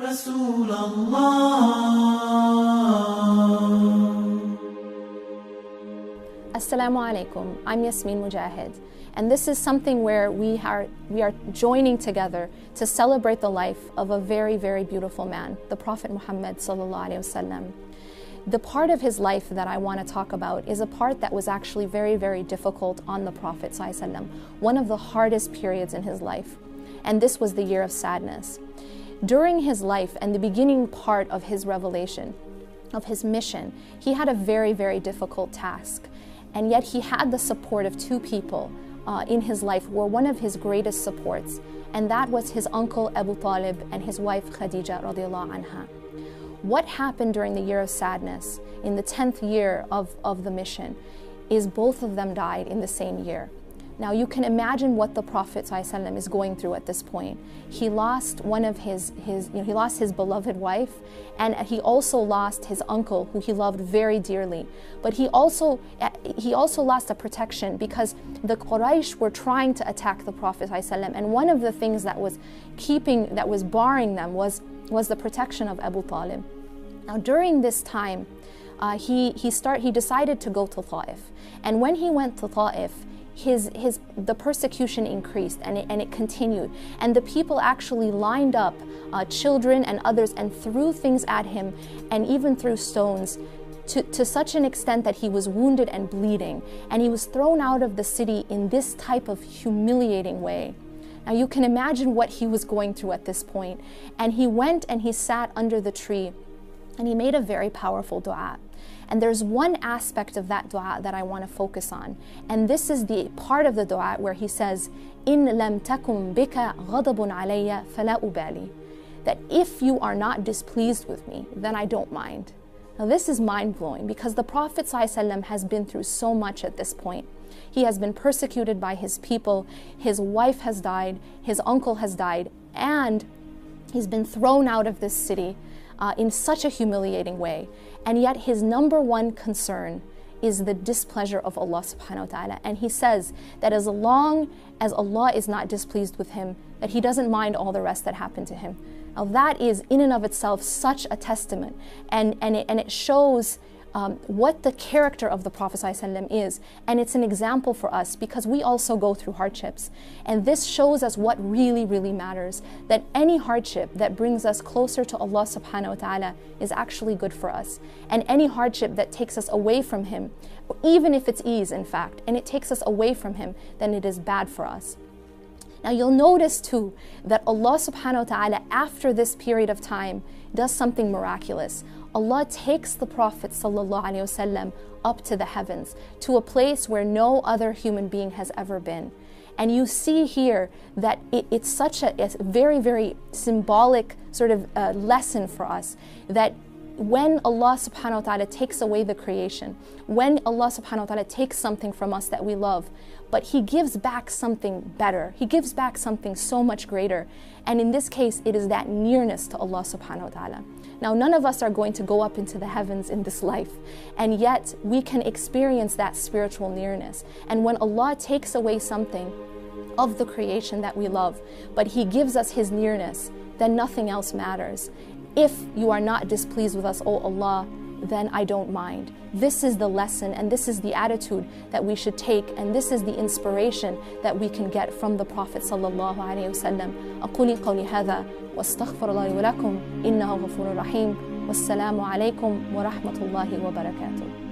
Assalaamu Alaikum. I'm Yasmin Mogahed, and this is something where we are joining together to celebrate the life of a very, very beautiful man, the Prophet Muhammad sallallahu alaihi wasallam. The part of his life that I want to talk about is a part that was actually very, very difficult on the Prophet sallallahu alaihi wasallam, one of the hardest periods in his life, and this was the year of sadness. During his life and the beginning part of his revelation, of his mission, he had a very, very difficult task. And yet he had the support of two people in his life who were one of his greatest supports, and that was his uncle Abu Talib and his wife Khadija radiallahu anha. What happened during the year of sadness, in the 10th year of the mission, is both of them died in the same year. Now you can imagine what the Prophet ﷺ is going through at this point. He lost one of he lost his beloved wife, and he also lost his uncle who he loved very dearly. But he also lost a protection because the Quraysh were trying to attack the Prophet ﷺ, and one of the things that was barring them was the protection of Abu Talib. Now during this time, he decided to go to Ta'if, and when he went to Ta'if, the persecution increased and it continued, and the people actually lined up children and others and threw things at him, and even threw stones to such an extent that he was wounded and bleeding, and he was thrown out of the city in this type of humiliating way. Now you can imagine what he was going through at this point, and he went and he sat under the tree and he made a very powerful dua. And there's one aspect of that dua that I want to focus on. And this is the part of the dua where he says, إِن لَمْ تَكُمْ بِكَ غَضَبٌ عَلَيَّ فَلَا أُبَالِي. That if you are not displeased with me, then I don't mind. Now this is mind-blowing because the Prophet ﷺ has been through so much at this point. He has been persecuted by his people, his wife has died, his uncle has died, and he's been thrown out of this city in such a humiliating way. And yet his number one concern is the displeasure of Allah subhanahu wa ta'ala. And he says that as long as Allah is not displeased with him, that he doesn't mind all the rest that happened to him. Now that is in and of itself such a testament, and it shows what the character of the Prophet ﷺ is, and it's an example for us because we also go through hardships, and this shows us what really, really matters, that any hardship that brings us closer to Allah subhanahu wa ta'ala is actually good for us, and any hardship that takes us away from Him, even if it's ease in fact, and it takes us away from Him, then it is bad for us. Now you'll notice too that Allah subhanahu wa ta'ala after this period of time does something miraculous. Allah takes the Prophet sallallahu alaihi wasallam up to the heavens, to a place where no other human being has ever been. And you see here that it's such a very, very symbolic sort of lesson for us, that when Allah subhanahu wa ta'ala takes away the creation, when Allah subhanahu wa ta'ala takes something from us that we love, but He gives back something better, He gives back something so much greater. And in this case, it is that nearness to Allah subhanahu wa ta'ala. Now, none of us are going to go up into the heavens in this life, and yet we can experience that spiritual nearness. And when Allah takes away something of the creation that we love, but He gives us His nearness, then nothing else matters. If you are not displeased with us, O Allah, then I don't mind. This is the lesson, and this is the attitude that we should take, and this is the inspiration that we can get from the Prophet sallallahu alaihi wasallam. أقول قولي هذا واستغفر الله لي ولكم إنه غفور رحيم والسلام عليكم ورحمة الله وبركاته.